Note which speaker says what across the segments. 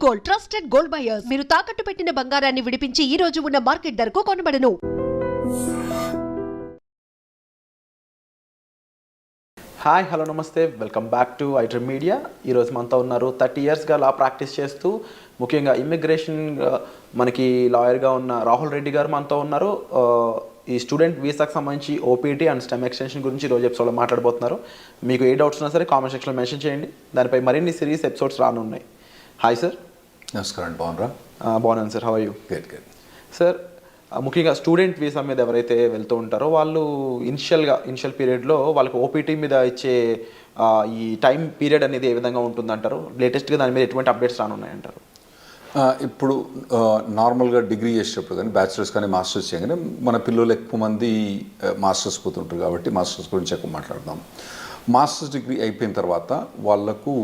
Speaker 1: Gold, trusted gold buyers. మీరు తాకట్టు పెట్టిన బంగారాన్ని విడిపించి ఈ రోజు ఉన్న మార్కెట్ ధరకు కొనబడను.
Speaker 2: హాయ్, హలో, నమస్తే, welcome back to iDream media. ఈరోజు మనతో ఉన్నారు 30 ఇయర్స్గా లా ప్రాక్టీస్ చేస్తూ ముఖ్యంగా ఇమ్మిగ్రేషన్ మనకి లాయర్గా ఉన్న రాహుల్ రెడ్డి గారు మనతో ఉన్నారు. ఈ స్టూడెంట్ వీసాకు సంబంధించి ఓపీటీ అండ్ స్టెమ్ ఎక్స్టెన్షన్ గురించి ఈరోజు ఎపిసోడ్లో మాట్లాడబోతున్నారు. మీకు ఏ డౌట్స్ ఉన్నా సరే కామెంట్ సెక్షన్లో మెన్షన్ చేయండి. దానిపై మరిన్ని సిరీస్ ఎపిసోడ్స్ రానున్నాయి. Hi sir.
Speaker 3: నమస్కారం. బాగున్నారా?
Speaker 2: బాగున్నాను sir. How are you?
Speaker 3: Good.
Speaker 2: Sir, ముఖ్యంగా స్టూడెంట్ వీసా మీద ఎవరైతే వెళ్తూ ఉంటారో వాళ్ళు ఇనిషియల్ పీరియడ్లో వాళ్ళకి ఓపీటీ మీద ఇచ్చే ఈ టైం పీరియడ్ అనేది ఏ విధంగా ఉంటుందంటారు? లేటెస్ట్గా దాని మీద ఎటువంటి అప్డేట్స్ రానున్నాయంటారు?
Speaker 3: ఇప్పుడు నార్మల్గా డిగ్రీ చేసేటప్పుడు కానీ బ్యాచిలర్స్ కానీ మాస్టర్స్ చేయగానే మన పిల్లలు ఎక్కువ మంది మాస్టర్స్ పోతుంటారు కాబట్టి మాస్టర్స్ గురించి ఎక్కువ మాట్లాడదాం. మాస్టర్స్ డిగ్రీ అయిపోయిన తర్వాత వాళ్ళకు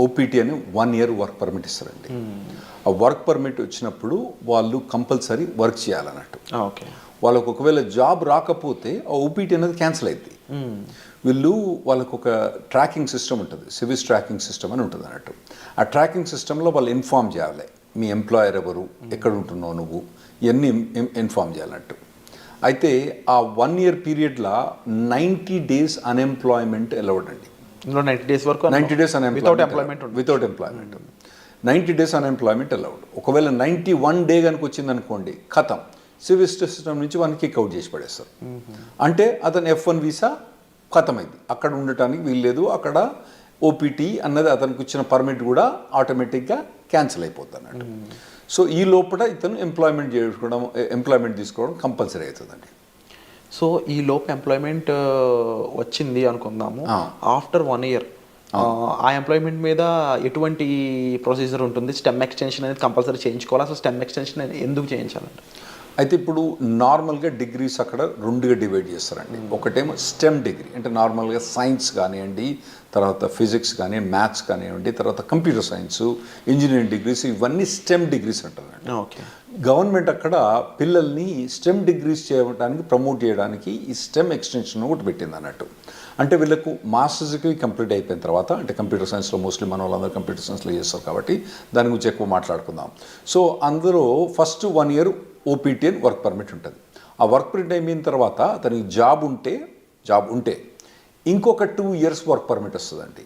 Speaker 3: ఓపీటీ అని 1 year వర్క్ పర్మిట్ ఇస్తారండి. ఆ వర్క్ పర్మిట్ వచ్చినప్పుడు వాళ్ళు కంపల్సరీ వర్క్ చేయాలన్నట్టు.
Speaker 2: ఓకే.
Speaker 3: వాళ్ళకు ఒకవేళ జాబ్ రాకపోతే ఆ ఓపీటీ అనేది క్యాన్సిల్ అవుతుంది. వాళ్ళకు ఒక ట్రాకింగ్ సిస్టమ్ ఉంటుంది, సివిస్ ట్రాకింగ్ సిస్టమ్ అని ఉంటుంది అన్నట్టు. ఆ ట్రాకింగ్ సిస్టంలో వాళ్ళు ఇన్ఫామ్ చేయాలి, మీ ఎంప్లాయర్ ఎవరు, ఎక్కడ ఉంటున్నావు నువ్వు, ఇవన్నీ ఇన్ఫామ్ చేయాలన్నట్టు. అయితే ఆ 1 year పీరియడ్లో 90 days అన్ఎంప్లాయ్మెంట్ అలౌడ్ అండి.
Speaker 2: 90 days వరకు
Speaker 3: 90 days
Speaker 2: without employment
Speaker 3: 90 days unemployment allowed. ఒకవేళ 91 day కనుక వచ్చింది అనుకోండి, ఖతం, సివిల్ సిస్టమ్ నుంచి వన్ కిక్ అవుట్ చేసి పడేస్తారు. అంటే అతను F1 వీసా ఖతమైంది, అక్కడ ఉండటానికి వీల్లేదు, అక్కడ ఓపీటీ అన్నది అతనికి వచ్చిన పర్మిట్ కూడా ఆటోమేటిక్గా క్యాన్సిల్ అయిపోతుంది అన్నట్టు. సో ఈ లోపల ఇతను ఎంప్లాయ్మెంట్ తీసుకోవడం కంపల్సరీ అవుతుందండి.
Speaker 2: సో ఈ లోపు ఎంప్లాయ్మెంట్ వచ్చింది అనుకుందాము, ఆఫ్టర్ 1 year ఆ ఎంప్లాయ్మెంట్ మీద ఎటువంటి ప్రొసీజర్ ఉంటుంది? స్టెమ్ ఎక్స్టెన్షన్ అనేది కంపల్సరీ చేయించుకోవాలి. అసలు స్టెమ్ ఎక్స్టెన్షన్ ఎందుకు చేయించాలంటే?
Speaker 3: అయితే ఇప్పుడు నార్మల్గా డిగ్రీస్ అక్కడ 2గా డివైడ్ చేస్తారండి. ఒకటేమో స్టెమ్ డిగ్రీ అంటే నార్మల్గా సైన్స్ కానివ్వండి, తర్వాత ఫిజిక్స్ కానీ, మ్యాథ్స్ కానివ్వండి, తర్వాత కంప్యూటర్ సైన్స్, ఇంజనీరింగ్ డిగ్రీస్, ఇవన్నీ స్టెమ్ డిగ్రీస్ అంటారండి.
Speaker 2: ఓకే.
Speaker 3: గవర్నమెంట్ అక్కడ పిల్లల్ని స్టెమ్ డిగ్రీస్ చేయడానికి ప్రమోట్ చేయడానికి ఈ స్టెమ్ ఎక్స్టెన్షన్ ఒకటి పెట్టింది అన్నట్టు. అంటే వీళ్ళకు మాస్టర్స్ డిగ్రీ కంప్లీట్ అయిపోయిన తర్వాత, అంటే కంప్యూటర్ సైన్స్లో మోస్ట్లీ మన వాళ్ళందరూ కంప్యూటర్ సైన్స్లో చేస్తారు కాబట్టి దాని గురించి ఎక్కువ మాట్లాడుకుందాం. సో అందులో ఫస్ట్ 1 year ఓపీటీ అని వర్క్ పర్మిట్ ఉంటుంది. ఆ వర్క్ పర్మిట్ అయిపోయిన తర్వాత అతనికి జాబ్ ఉంటే ఇంకొక 2 years వర్క్ పర్మిట్ వస్తుందండి.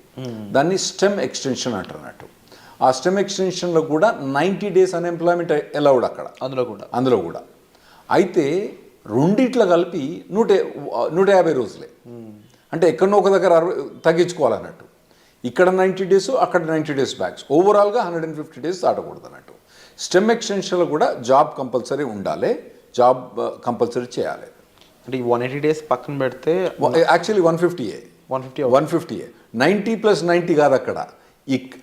Speaker 3: దాన్ని స్టెమ్ ఎక్స్టెన్షన్ అంటారు అన్నట్టు. ఆ స్టెమ్ ఎక్స్టెన్షన్లో కూడా 90 days అన్ఎంప్లాయ్మెంట్ అలౌడ్ అక్కడ, అందులో కూడా. అయితే రెండిట్లో కలిపి 150 రోజులే. అంటే ఎక్కడో ఒక దగ్గర తగ్గించుకోవాలన్నట్టు. ఇక్కడ 90 days, అక్కడ 90 days బ్యాక్స్, ఓవరాల్గా 150 days దాటకూడదు అన్నట్టు. స్టెమ్ ఎక్స్టెన్షన్లో కూడా జాబ్ కంపల్సరీ ఉండాలి, జాబ్ కంపల్సరీ చేయాలి.
Speaker 2: అంటే ఈ 180 days పక్కన పెడితే
Speaker 3: యాక్చువల్లీ 150 90 + 90 కాదు అక్కడ.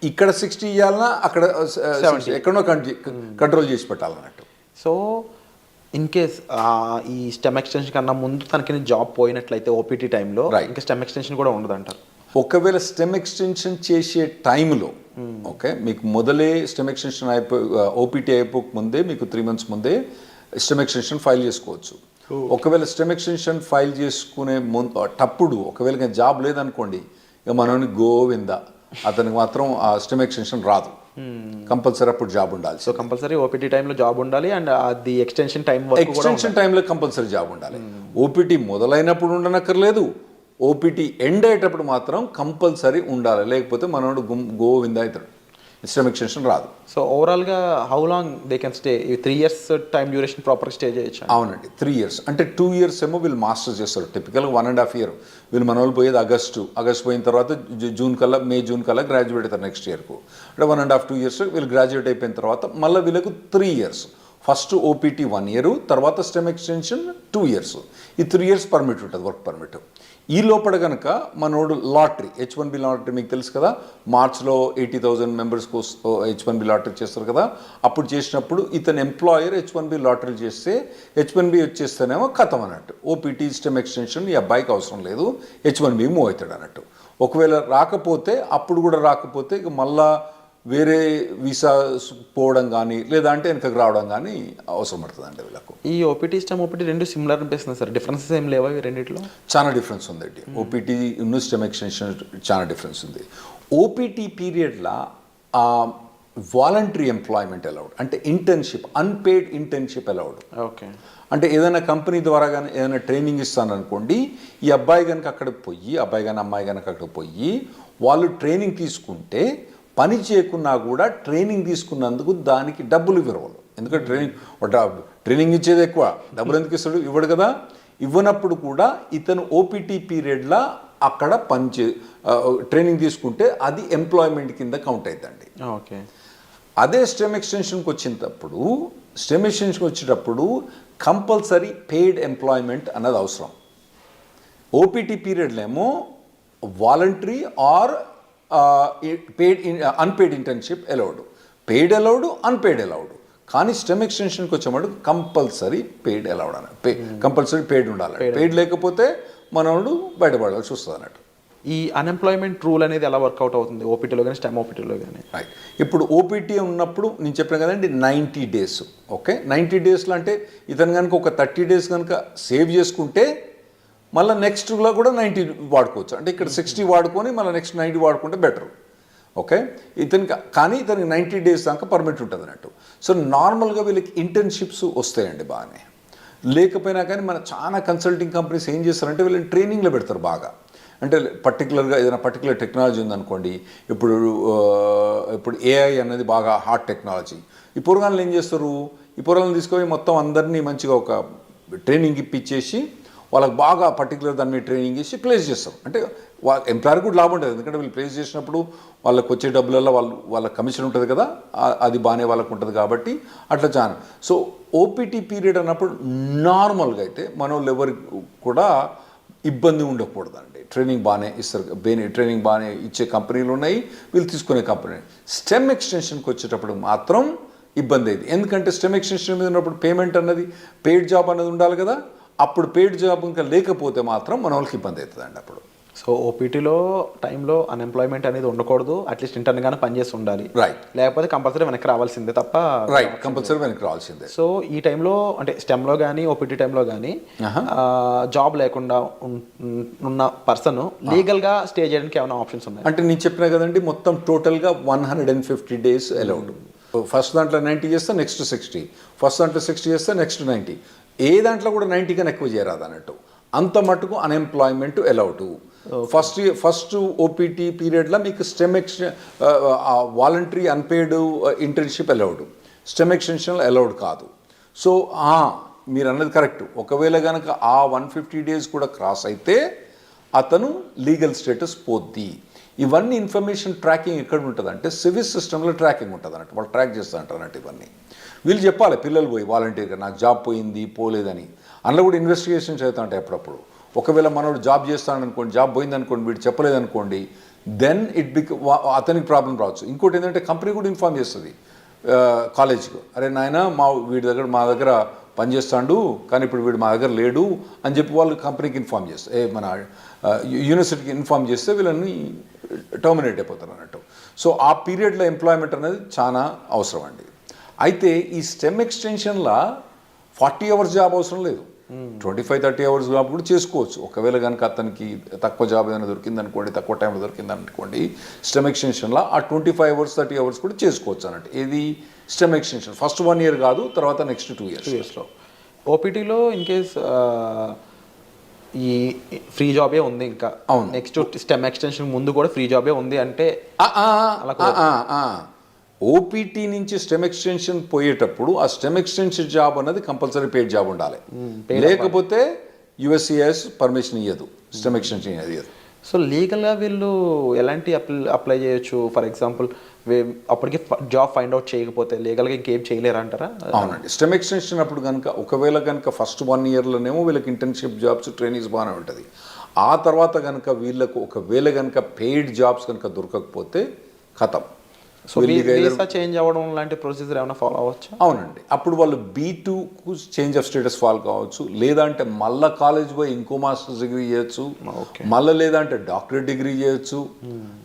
Speaker 3: ఇక్కడ 60 ఇవ్వాలన్నా అక్కడ 70 ఎక్కడో కంట్రోల్ చేసి పెట్టాలన్నట్టు.
Speaker 2: సో ఇన్ కేస్ ఈ స్టెమ్ ఎక్స్టెన్షన్ కన్నా ముందు తనకి జాబ్ పోయినట్లయితే ఓపీటీ టైంలో ఇంకా స్టెమ్ ఎక్స్టెన్షన్ కూడా ఉండదంటారు.
Speaker 3: ఒకవేళ స్టెమ్ ఎక్స్టెన్షన్ చేసే టైంలో ఓకే, మీకు మొదలే స్టెమ్ ఎక్స్టెన్షన్ ఓపీటీ అయిపోక ముందే మీకు 3 months ముందే స్టెమ్ ఎక్స్టెన్షన్ ఫైల్ చేసుకోవచ్చు. ఒకవేళ స్టెమ్ ఎక్స్టెన్షన్ ఫైల్ చేసుకునే తప్పుడు ఒకవేళ జాబ్ లేదనుకోండి, ఇక మనోని గోవింద, అతనికి మాత్రం ఆ స్టెమ్ ఎక్స్టెన్షన్ రాదు. కంపల్సరీ అప్పుడు జాబ్ ఉండాలి.
Speaker 2: సో కంపల్సరీ ఓపీటీ టైంలో జాబ్ ఉండాలి అండ్ అది ఎక్స్టెన్షన్
Speaker 3: టైంలో కంపల్సరీ జాబ్ ఉండాలి. ఓపీటీ మొదలైనప్పుడు ఉండనక్కర్లేదు, ఓపీటీ ఎండ్ అయ్యేటప్పుడు మాత్రం కంపల్సరీ ఉండాలి, లేకపోతే మనోడు గోవింద అవుతాడు, స్టెమ్ ఎక్స్టెన్షన్ రాదు.
Speaker 2: సో ఓవరాల్గా how long they can stay? 3 years time duration proper stay చేయొచ్చు?
Speaker 3: అవునండి, 3 years. అంటే 2 years ఏమో వీళ్ళు మాస్టర్స్ చేస్తారు. టిపికల్గా 1.5 year వీళ్ళు మన వాళ్ళు పోయేది ఆగస్టు పోయిన తర్వాత మే జూన్ కల్లా గ్రాడ్యుయేట్ అవుతారు నెక్స్ట్ ఇయర్కు. అంటే 1.5-2 years వీళ్ళు గ్రాడ్యుయేట్ అయిపోయిన తర్వాత మళ్ళీ వీళ్ళకు 3 years. ఫస్ట్ ఓపీటీ 1 year, తర్వాత స్టెమ్ ఎక్స్టెన్షన్ 2 years. ఈ 3 years పర్మిట్ ఉంటుంది, వర్క్ పర్మిట్. ఈ లోపల కనుక మనోడు లాటరీ, H1B లాటరీ మీకు తెలుసు కదా, మార్చ్లో 80,000 members H1B లాటరీ చేస్తారు కదా. అప్పుడు చేసినప్పుడు ఇతను ఎంప్లాయర్ H1B లాటరీ చేస్తే H1B వచ్చేస్తేనేమో ఖతం అన్నట్టు. ఓపీటీ స్టెమ్ ఎక్స్టెన్షన్ ఈ అబ్బాయికి అవసరం లేదు, H1B మూవ్ అవుతాడు అన్నట్టు. ఒకవేళ రాకపోతే, అప్పుడు కూడా రాకపోతే ఇక మళ్ళా వేరే వీసా పోవడం కానీ లేదా అంటే వెనకకు రావడం కానీ అవసరం పడుతుంది అండి వీళ్ళకు.
Speaker 2: ఈ ఓపీటీ స్టెమ్ ఓపీటీ రెండు సిమిలర్ అనిపిస్తుంది సార్, డిఫరెన్సెస్ ఏం లేవా ఈ రెండిట్లో?
Speaker 3: చాలా డిఫరెన్స్ ఉందండి. ఓపీటీ స్టెమ్ ఎక్స్టెన్షన్ చాలా డిఫరెన్స్ ఉంది. ఓపీటీ పీరియడ్లో వాలంటరీ ఎంప్లాయ్మెంట్ అలౌడ్, అంటే internship, unpaid internship allowed.
Speaker 2: Okay.
Speaker 3: అంటే ఏదైనా కంపెనీ ద్వారా కానీ ఏదైనా ట్రైనింగ్ ఇస్తాను అనుకోండి, ఈ అబ్బాయి కనుక అక్కడికి పోయి, అబ్బాయి కానీ అమ్మాయి కనుక అక్కడికి పోయి వాళ్ళు ట్రైనింగ్ తీసుకుంటే పని చేయకున్నా కూడా ట్రైనింగ్ తీసుకున్నందుకు దానికి డబ్బులు ఇవ్వరు. ఎందుకంటే ట్రైనింగ్ ఇచ్చేది ఎక్కువ, డబ్బులు ఎందుకు ఇస్తాడు? ఇవ్వడు కదా. ఇవ్వనప్పుడు కూడా ఇతను ఓపీటీ పీరియడ్లా అక్కడ ట్రైనింగ్ తీసుకుంటే అది ఎంప్లాయ్మెంట్ కింద కౌంట్ అవుతుందండి.
Speaker 2: ఓకే.
Speaker 3: అదే స్టెమ్ ఎక్స్టెన్షన్కి వచ్చేటప్పుడు కంపల్సరీ పెయిడ్ ఎంప్లాయ్మెంట్ అన్నది అవసరం. ఓపీటీ పీరియడ్లో ఏమో voluntary or unpaid internship allowed, paid allowed, unpaid allowed. కానీ స్టెమ్ ఎక్స్టెన్షన్కి వచ్చేవాడు కంపల్సరీ పెయిడ్ అలౌడ్ అని, కంపల్సరీ పెయిడ్ ఉండాలి. పెయిడ్ లేకపోతే మనోడు బయటపడాల్సి వస్తుంది అన్నట్టు.
Speaker 2: ఈ అన్ఎంప్లాయ్మెంట్ రూల్ అనేది ఎలా వర్కౌట్ అవుతుంది ఓపీటీలో కానీ స్టెమ్ ఓపీటీలో కానీ?
Speaker 3: రైట్. ఇప్పుడు ఓపీటీ ఉన్నప్పుడు నేను చెప్పాను కదండి 90 days. ఓకే, 90 daysలో అంటే ఇతను కనుక ఒక 30 days కనుక సేవ్ చేసుకుంటే మళ్ళీ నెక్స్ట్లో కూడా 90 వాడుకోవచ్చు. అంటే ఇక్కడ 60 వాడుకొని మళ్ళీ నెక్స్ట్ 90 వాడుకుంటే బెటర్. ఓకే, కానీ ఇతనికి 90 days దాకా పర్మిట్ ఉంటుంది అన్నట్టు. సో నార్మల్గా వీళ్ళకి ఇంటర్న్షిప్స్ వస్తాయండి బాగానే. లేకపోయినా కానీ మన చాలా కన్సల్టింగ్ కంపెనీస్ ఏం చేస్తారంటే వీళ్ళని ట్రైనింగ్లో పెడతారు బాగా. అంటే పర్టికులర్గా ఏదైనా పర్టికులర్ టెక్నాలజీ ఉందనుకోండి, ఇప్పుడు ఏఐ అనేది బాగా హాట్ టెక్నాలజీ. ఈ పూర్వకాలంలో ఏం చేస్తారు, ఈ పూర్వకాలను తీసుకొని మొత్తం అందరినీ మంచిగా ఒక ట్రైనింగ్ ఇప్పించేసి వాళ్ళకి బాగా పర్టికులర్ దాని మీద ట్రైనింగ్ చేసి ప్లేస్ చేస్తాం. అంటే ఎంప్లాయర్ కూడా లాభం ఉంటుంది, ఎందుకంటే వీళ్ళు ప్లేస్ చేసినప్పుడు వాళ్ళకి వచ్చే డబ్బులలో వాళ్ళ కమిషన్ ఉంటుంది కదా, అది బాగానే వాళ్ళకు ఉంటుంది కాబట్టి అట్లా చాలా. సో ఓపీటీ పీరియడ్ అన్నప్పుడు నార్మల్గా అయితే మన వాళ్ళు ఎవరికి కూడా ఇబ్బంది ఉండకూడదండి. ట్రైనింగ్ బాగానే ఇస్తారు, ట్రైనింగ్ బాగానే ఇచ్చే కంపెనీలు ఉన్నాయి, వీళ్ళు తీసుకునే కంపెనీ. స్టెమ్ ఎక్స్టెన్షన్కి వచ్చేటప్పుడు మాత్రం ఇబ్బంది అయింది. ఎందుకంటే స్టెమ్ ఎక్స్టెన్షన్ మీద ఉన్నప్పుడు పేమెంట్ అన్నది, పెయిడ్ జాబ్ అన్నది ఉండాలి కదా. అప్పుడు పెయిడ్ జాబ్ ఇంకా లేకపోతే మాత్రం మన వాళ్ళకి ఇబ్బంది అవుతుందండి అప్పుడు.
Speaker 2: సో ఓపీటీలో టైంలో అన్ఎంప్లాయ్మెంట్ అనేది ఉండకూడదు, అట్లీస్ట్ ఇంటర్న్గానే పనిచేసి ఉండాలి.
Speaker 3: రైట్.
Speaker 2: లేకపోతే కంపల్సరీ వెనక్కి రావాల్సిందే తప్ప.
Speaker 3: రైట్, కంపల్సరీ వెనక్కి రావాల్సిందే.
Speaker 2: సో ఈ టైంలో అంటే స్టెమ్లో కానీ ఓపీటీ టైంలో కానీ జాబ్ లేకుండా ఉన్న పర్సన్ లీగల్గా స్టే చేయడానికి ఏమైనా ఆప్షన్స్ ఉన్నాయి?
Speaker 3: అంటే నేను చెప్పినా కదండి, మొత్తం టోటల్గా 150 days అలౌడ్. ఫస్ట్ దాంట్లో 90 చేస్తే నెక్స్ట్ 60, ఫస్ట్ దాంట్లో 60 చేస్తే నెక్స్ట్ 90. ఏ దాంట్లో కూడా 90 కన్నా ఎక్కువ చేయరాదు అన్నట్టు. అంత మటుకు అన్ఎంప్లాయ్మెంట్ అలౌడ్. ఫస్ట్ ఓపీటీ పీరియడ్లో మీకు stem voluntary unpaid internship allowed, stem extension allowed కాదు. సో మీరు అన్నది కరెక్ట్. ఒకవేళ కనుక ఆ 150 days కూడా క్రాస్ అయితే అతను లీగల్ స్టేటస్ పోద్ది. ఇవన్నీ ఇన్ఫర్మేషన్ ట్రాకింగ్ ఎక్కడ ఉంటుంది అంటే సివిల్ సిస్టంలో ట్రాకింగ్ ఉంటుంది అన్నట్టు. వాళ్ళు ట్రాక్ చేస్తూ ఉంటారు అన్నట్టు. ఇవన్నీ వీళ్ళు చెప్పాలి, పిల్లలు పోయి వాలంటీర్గా నాకు జాబ్ పోయింది పోలేదని. అందులో కూడా ఇన్వెస్టిగేషన్స్ అవుతూ ఉంటాయి అప్పుడప్పుడు. ఒకవేళ మనోడు జాబ్ చేస్తాడనుకోండి, జాబ్ పోయిందనుకోండి, వీడు చెప్పలేదనుకోండి, దెన్ అతనికి ప్రాబ్లం రావచ్చు. ఇంకోటి ఏంటంటే కంపెనీ కూడా ఇన్ఫార్మ్ చేస్తుంది కాలేజ్కు, అరే నాయన మా దగ్గర పనిచేస్తాడు కానీ ఇప్పుడు వీడు మా దగ్గర లేడు అని చెప్పి వాళ్ళు కంపెనీకి ఇన్ఫార్మ్ చేస్తారు, మన యూనివర్సిటీకి ఇన్ఫార్మ్ చేస్తే వీళ్ళని టర్మినేట్ అయిపోతారు అన్నట్టు. సో ఆ పీరియడ్లో ఎంప్లాయ్మెంట్ అనేది చాలా అవసరం అండి. అయితే ఈ స్టెమ్ ఎక్స్టెన్షన్లో 40 hours జాబ్ అవసరం లేదు, 25-30 hours జాబ్ కూడా చేసుకోవచ్చు. ఒకవేళ కనుక అతనికి తక్కువ జాబ్ ఏదైనా దొరికిందనుకోండి, తక్కువ టైంలో దొరికిందనుకోండి, స్టెమ్ ఎక్స్టెన్షన్లో ఆ 25 hours 30 hours కూడా చేసుకోవచ్చు అన్నట్టు. ఇది స్టెమ్ ఎక్స్టెన్షన్ ఫస్ట్ 1 year కాదు, తర్వాత నెక్స్ట్ 2 yearsలో.
Speaker 2: ఓపీటీలో ఇన్ కేస్ ఈ ఫ్రీ జాబే ఉంది, ఇంకా
Speaker 3: అవును,
Speaker 2: నెక్స్ట్ స్టెమ్ ఎక్స్టెన్షన్ ముందు కూడా ఫ్రీ జాబే ఉంది అంటే
Speaker 3: ఓపీటీ నుంచి స్టెమ్ ఎక్స్టెన్షన్ పోయేటప్పుడు ఆ స్టెమ్ ఎక్స్టెన్షన్ జాబ్ అన్నది కంపల్సరీ పెయిడ్ జాబ్ ఉండాలి. లేకపోతే యుఎస్సిఎస్ పర్మిషన్ ఇవ్వదు, స్టెమ్ ఎక్స్టెన్షన్ ఇవ్వదు.
Speaker 2: సో లీగల్గా వీళ్ళు ఎలాంటి అప్లై చేయొచ్చు? ఫర్ ఎగ్జాంపుల్ అప్పటికి జాబ్ ఫైండ్ అవుట్ చేయకపోతే లీగల్గా ఇంకేం చేయలేరు అంటారా?
Speaker 3: అవునండి. స్టెమ్ ఎక్స్టెన్షన్ అప్పుడు కనుక ఒకవేళ కనుక ఫస్ట్ 1 yearలోనేమో వీళ్ళకి ఇంటర్న్షిప్ జాబ్స్ ట్రైనింగ్స్ బాగానే ఉంటుంది. ఆ తర్వాత కనుక వీళ్ళకు ఒకవేళ కనుక పెయిడ్ జాబ్స్ కనుక దొరకకపోతే ఖతం.
Speaker 2: సో వీసా చేంజ్ అవ్వడం లాంటి ప్రొసీజర్ ఏమైనా ఫాలో అవ్వచ్చు?
Speaker 3: అవునండి. అప్పుడు వాళ్ళు B2కు చేంజ్ ఆఫ్ స్టేటస్ ఫాలో కావచ్చు, లేదంటే మళ్ళీ కాలేజ్ పోయి ఇంకో మాస్టర్స్ డిగ్రీ చేయొచ్చు, మళ్ళీ లేదంటే డాక్టరేట్ డిగ్రీ చేయొచ్చు,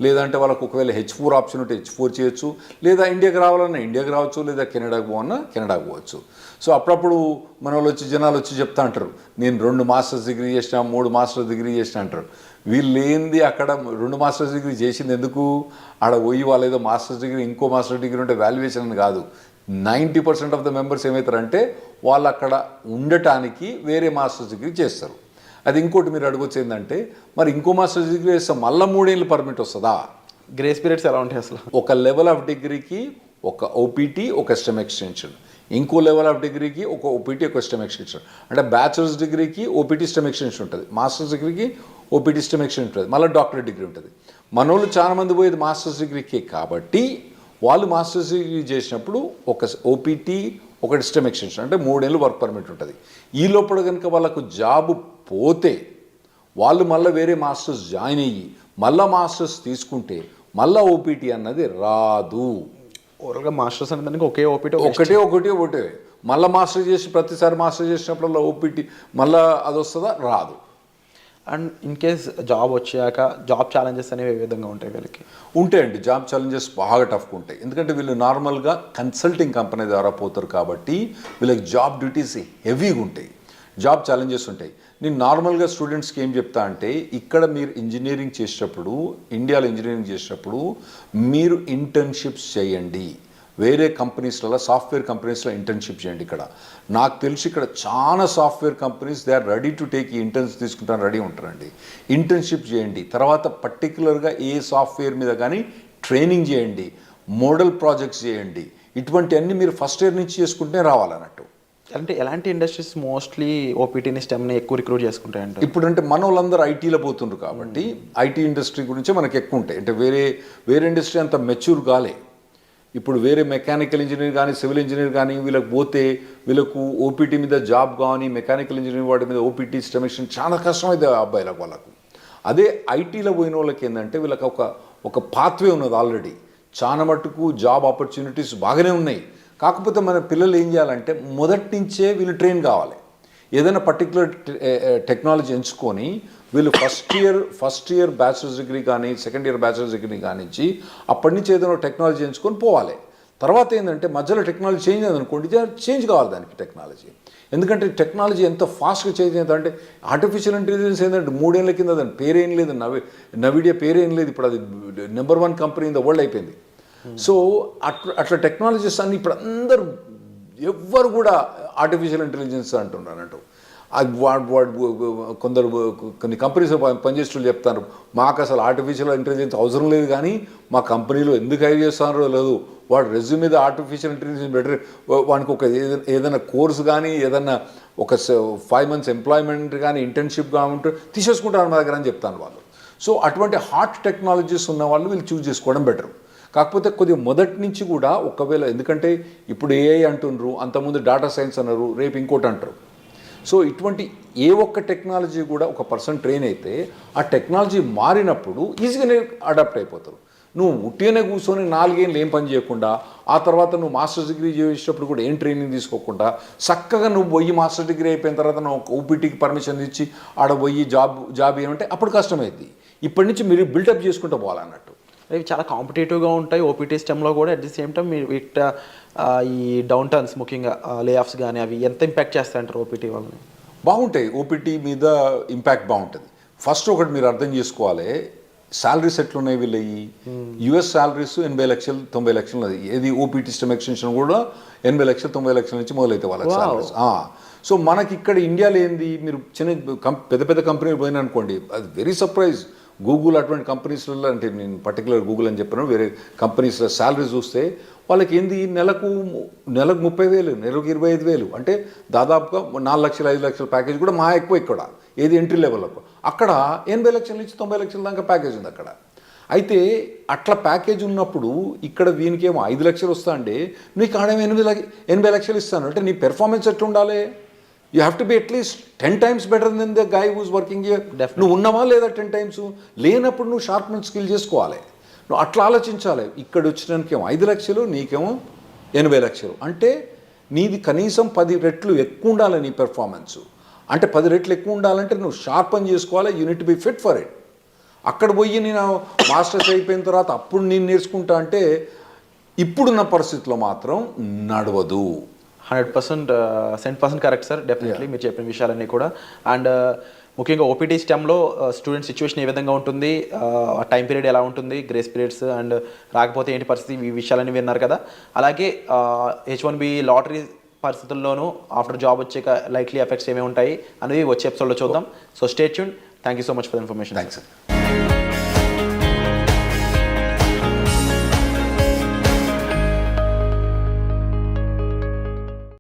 Speaker 3: లేదంటే వాళ్ళకు ఒకవేళ H4 ఆప్షన్ ఉంటే H4 చేయొచ్చు, లేదా ఇండియాకి రావాలన్నా ఇండియాకి రావచ్చు, లేదా కెనడాకి పోవన్నా కెనడాకి పోవచ్చు. సో అప్పుడప్పుడు మన వాళ్ళు జనాలు వచ్చి చెప్తా అంటారు, నేను 2 మాస్టర్స్ డిగ్రీ చేసిన, 3 మాస్టర్స్ డిగ్రీ చేసిన అంటారు. వీళ్ళు ఏంది అక్కడ 2 మాస్టర్స్ డిగ్రీ చేసింది ఎందుకు? ఆడ పోయి వాళ్ళు ఏదో మాస్టర్స్ డిగ్రీ ఇంకో మాస్టర్ డిగ్రీ ఉంటే వాల్యుయేషన్ అని కాదు. 90% ఆఫ్ ద మెంబర్స్ ఏమవుతారంటే వాళ్ళు అక్కడ ఉండటానికి వేరే మాస్టర్స్ డిగ్రీ చేస్తారు. అది ఇంకోటి మీరు అడగొచ్చు ఏంటంటే, మరి ఇంకో మాస్టర్స్ డిగ్రీ చేస్తే మళ్ళీ 3 ఏళ్ళు పర్మిట్ వస్తుందా?
Speaker 2: గ్రేస్ పీరియడ్స్ ఎలా ఉంటాయి అసలు?
Speaker 3: ఒక లెవెల్ ఆఫ్ డిగ్రీకి ఒక ఓపీటీ, ఒక స్టెమ్ ఎక్స్టెన్షన్, ఇంకో లెవెల్ ఆఫ్ డిగ్రీకి ఒక ఓపీటీ, ఒక స్టెమ్ ఎక్స్టెన్షన్. అంటే బ్యాచిలర్స్ డిగ్రీకి ఓపీటీ స్టెమ్ ఎక్స్టెన్షన్ ఉంటుంది, మాస్టర్స్ డిగ్రీకి ఓపీటీ స్టెమ్ ఎక్స్టెన్షన్ ఉంటుంది, మళ్ళీ డాక్టరేట్ డిగ్రీ ఉంటుంది. మనోళ్ళు చాలామంది పోయేది మాస్టర్స్ డిగ్రీకి కాబట్టి వాళ్ళు మాస్టర్స్ డిగ్రీ చేసినప్పుడు ఒక ఓపీటీ, ఒకటి స్టెమ్ ఎక్స్టెన్షన్, అంటే 3 ఏళ్ళు వర్క్ పర్మిట్ ఉంటుంది. ఈ లోపల కనుక వాళ్ళకు జాబ్ పోతే వాళ్ళు మళ్ళీ వేరే మాస్టర్స్ జాయిన్ అయ్యి మళ్ళీ మాస్టర్స్ తీసుకుంటే మళ్ళీ ఓపీటీ అన్నది రాదు.
Speaker 2: ఓవరాల్గా మాస్టర్స్ అనే దానికి ఒకే ఓపీటీ
Speaker 3: ఒకటే మళ్ళీ మాస్టర్ చేసి ప్రతిసారి మాస్టర్ చేసినప్పుడల్లా ఓపీటీ మళ్ళీ అది వస్తుందా? రాదు.
Speaker 2: అండ్ ఇన్ కేస్ జాబ్ వచ్చాక జాబ్ ఛాలెంజెస్ అనేవి ఏ విధంగా ఉంటాయి వీళ్ళకి?
Speaker 3: ఉంటాయండి, జాబ్ ఛాలెంజెస్ బాగా టఫ్గా ఉంటాయి. ఎందుకంటే వీళ్ళు నార్మల్గా కన్సల్టింగ్ కంపెనీ ద్వారా పోతారు కాబట్టి వీళ్ళకి జాబ్ డ్యూటీస్ హెవీగా ఉంటాయి, జాబ్ ఛాలెంజెస్ ఉంటాయి. నేను నార్మల్గా స్టూడెంట్స్కి ఏం చెప్తా అంటే, ఇక్కడ మీరు ఇంజనీరింగ్ చేసేటప్పుడు, ఇండియాలో ఇంజనీరింగ్ చేసేటప్పుడు మీరు ఇంటర్న్షిప్స్ చేయండి. వేరే కంపెనీస్లలో, సాఫ్ట్వేర్ కంపెనీస్లో ఇంటర్న్షిప్ చేయండి. ఇక్కడ నాకు తెలిసి ఇక్కడ చాలా software companies they are ready to take ఈ ఇంటర్న్స్ తీసుకుంటాను రెడీ ఉంటారండి. ఇంటర్న్షిప్ చేయండి, తర్వాత పర్టికులర్గా ఏ సాఫ్ట్వేర్ మీద కానీ ట్రైనింగ్ చేయండి, మోడల్ ప్రాజెక్ట్స్ చేయండి. ఇటువంటివన్నీ మీరు ఫస్ట్ ఇయర్ నుంచి చేసుకుంటే రావాలన్నట్టు.
Speaker 2: అంటే ఎలాంటి ఇండస్ట్రీస్ మోస్ట్లీ ఓపీటీని స్టెమ్ని ఎక్కువ రిక్రూట్ చేసుకుంటాయంటే?
Speaker 3: ఇప్పుడంటే మన వాళ్ళందరూ ఐటీలో పోతుండ్రు కాబట్టి ఐటీ ఇండస్ట్రీ గురించే మనకి ఎక్కువ ఉంటాయి. అంటే వేరే ఇండస్ట్రీ అంత మెచ్యూర్ కాలే. ఇప్పుడు వేరే మెకానికల్ ఇంజనీర్ కానీ, సివిల్ ఇంజనీర్ కానీ వీళ్ళకి పోతే వీళ్ళకు ఓపీటీ మీద జాబ్ కానీ, మెకానికల్ ఇంజనీర్ వాటి మీద ఓపీటీ స్టెమిషన్ చాలా కష్టమైంది అబ్బాయిలకు వాళ్ళకు. అదే ఐటీలో పోయిన వాళ్ళకి ఏంటంటే వీళ్ళకి ఒక పాత్వే ఉన్నది ఆల్రెడీ. చాలా మటుకు జాబ్ ఆపర్చునిటీస్ బాగానే ఉన్నాయి. కాకపోతే మన పిల్లలు ఏం చేయాలంటే మొదటి నుంచే వీళ్ళు ట్రైన్ కావాలి. ఏదైనా పర్టికులర్ టెక్నాలజీ ఎంచుకొని వీళ్ళు ఫస్ట్ ఇయర్ బ్యాచిలర్స్ డిగ్రీ కానీ, సెకండ్ ఇయర్ బ్యాచిలర్స్ డిగ్రీ కానించి అప్పటి నుంచి ఏదైనా టెక్నాలజీ ఎంచుకొని పోవాలి. తర్వాత ఏంటంటే మధ్యలో టెక్నాలజీ చేంజ్ అయిందనుకోండి, చేంజ్ కావాలి దానికి టెక్నాలజీ. ఎందుకంటే టెక్నాలజీ ఎంత ఫాస్ట్గా చేంజ్ అవుతుందంటే, ఆర్టిఫిషియల్ ఇంటెలిజెన్స్ ఏంటంటే 3 ఏళ్ల కింద దాని పేరేం లేదు, నవిడియా పేరేం లేదు. ఇప్పుడు అది number 1 company in the world అయిపోయింది. సో అట్లా టెక్నాలజీస్ అన్ని ఇప్పుడు అందరూ ఎవ్వరు కూడా ఆర్టిఫిషియల్ ఇంటెలిజెన్స్ అంటున్నారంటూ. కొన్ని కంపెనీస్ పనిచేస్తూ చెప్తారు, మాకు అసలు ఆర్టిఫిషియల్ ఇంటెలిజెన్స్ అవసరం లేదు, కానీ మా కంపెనీలో ఎందుకు హైర్ చేస్తున్నారో లేదు, వాడు రెజ్యూమ్ మీద ఆర్టిఫిషియల్ ఇంటెలిజెన్స్ బెటర్, వానికి ఒక ఏదైనా కోర్స్ కానీ, ఏదైనా ఒక 5 months ఎంప్లాయ్మెంట్ కానీ, ఇంటర్న్షిప్ కానీ ఉంటే తీసేసుకుంటారు మా దగ్గర అని చెప్తాను వాళ్ళు. సో అటువంటి హాట్ టెక్నాలజీస్ ఉన్న వాళ్ళు వీళ్ళు చూస్ చేసుకోవడం బెటర్. కాకపోతే కొద్దిగా మొదటి నుంచి కూడా ఒకవేళ, ఎందుకంటే ఇప్పుడు ఏఐ అంటున్నారు, అంతకుముందు డేటా సైన్స్ అన్నారు, రేపు ఇంకోటి అంటారు. సో ఇటువంటి ఏ ఒక్క టెక్నాలజీ కూడా ఒక పర్సన్ ట్రైన్ అయితే ఆ టెక్నాలజీ మారినప్పుడు ఈజీగానే అడాప్ట్ అయిపోతారు. నువ్వు ఉట్టిగానే కూర్చొని 4 ఏళ్ళు ఏం పని చేయకుండా, ఆ తర్వాత నువ్వు మాస్టర్స్ డిగ్రీ చేసేటప్పుడు కూడా ఏం ట్రైనింగ్ తీసుకోకుండా చక్కగా నువ్వు పోయి మాస్టర్ డిగ్రీ అయిపోయిన తర్వాత నువ్వు ఓపీటీకి పర్మిషన్ ఇచ్చి ఆడ పోయి జాబ్ ఏమంటే అప్పుడు కష్టమైంది. ఇప్పటి నుంచి మీరు బిల్డప్ చేసుకుంటూ పోవాలన్నట్టు.
Speaker 2: ఇవి చాలా కాంపిటేటివ్గా ఉంటాయి ఓపీటీ స్టెమ్లో కూడా. అట్ ది సేమ్ టైం మీరు ఈ డౌన్ టర్న్స్, ముఖ్యంగా లే ఆఫ్స్ కానీ అవి ఎంత ఇంపాక్ట్ చేస్తాయంటారు ఓపీటీ వాళ్ళని?
Speaker 3: బాగుంటాయి, ఓపీటీ మీద ఇంపాక్ట్ బాగుంటుంది. ఫస్ట్ ఒకటి మీరు అర్థం చేసుకోవాలి, శాలరీస్ ఎట్లున్నాయి వీళ్ళవి. యుఎస్ శాలరీస్ 80 లక్షలు 90 లక్షలు ఉన్నది. ఏది ఓపీటీ స్టెమ్ ఎక్స్టెన్షన్ కూడా 80 లక్షలు 90 లక్షల నుంచి మొదలైతే వాళ్ళకి శాలరీస్. సో మనకి ఇక్కడ ఇండియాలో ఏంది, మీరు పెద్ద కంపెనీలు పోయినా అనుకోండి, అది వెరీ సర్ప్రైజ్. గూగుల్ అటువంటి కంపెనీస్లలో, అంటే నేను పర్టికులర్ గూగుల్ అని చెప్పాను, వేరే కంపెనీస్లో శాలరీ చూస్తే వాళ్ళకి ఏంది నెలకు 30,000, నెలకు 25,000, అంటే దాదాపుగా 4 లక్షలు 5 లక్షల ప్యాకేజ్ కూడా మా ఎక్కువ ఇక్కడ. ఏది ఎంట్రీ లెవెల్లో అక్కడ 80 లక్షల నుంచి 90 లక్షల దాకా ప్యాకేజ్ ఉంది అక్కడ. అయితే అట్లా ప్యాకేజ్ ఉన్నప్పుడు ఇక్కడ వీనికేమో 5 లక్షలు వస్తా అంటే నీకు ఆడ 80 లక్షలు ఇస్తాను అంటే నీ పెర్ఫార్మెన్స్ ఎట్లా ఉండాలి? You have to be at least 10 times better than the guy who's working here. నువ్వు ఉన్నావా లేదా 10 times? లేనప్పుడు నువ్వు షార్ప్మెంట్ స్కిల్ చేసుకోవాలి. నువ్వు అట్లా ఆలోచించాలి. ఇక్కడ వచ్చినానికేమో 5 లక్షలు, నీకేమో 80 లక్షలు, అంటే నీది కనీసం 10 రెట్లు ఎక్కువ ఉండాలి నీ పెర్ఫార్మెన్స్. అంటే 10 రెట్లు ఎక్కువ ఉండాలంటే నువ్వు షార్ప్ అని చేసుకోవాలి. Unit be fit for it. అక్కడ పోయి నేను మాస్టర్స్ అయిపోయిన తర్వాత అప్పుడు నేను నేర్చుకుంటా అంటే ఇప్పుడున్న పరిస్థితిలో మాత్రం నడవదు.
Speaker 2: 100% కరెక్ట్ సార్, డెఫినెట్లీ మీరు చెప్పిన విషయాలన్నీ కూడా. అండ్ ముఖ్యంగా ఓపీటీ స్టెమ్లో స్టూడెంట్ సిచ్యువేషన్ ఏ విధంగా ఉంటుంది, టైం పీరియడ్ ఎలా ఉంటుంది, గ్రేస్ పీరియడ్స్ అండ్ రాకపోతే ఏంటి పరిస్థితి, ఈ విషయాలన్నీ విన్నారు కదా. అలాగే H1B లాటరీ పరిస్థితుల్లోనూ ఆఫ్టర్ జాబ్ వచ్చాక లైక్లీ ఎఫెక్ట్స్ ఏమేమి ఉంటాయి అనేది వచ్చే ఎపిసోడ్లో చూద్దాం. So stay tune. Thank you so much for information.
Speaker 3: Thanks.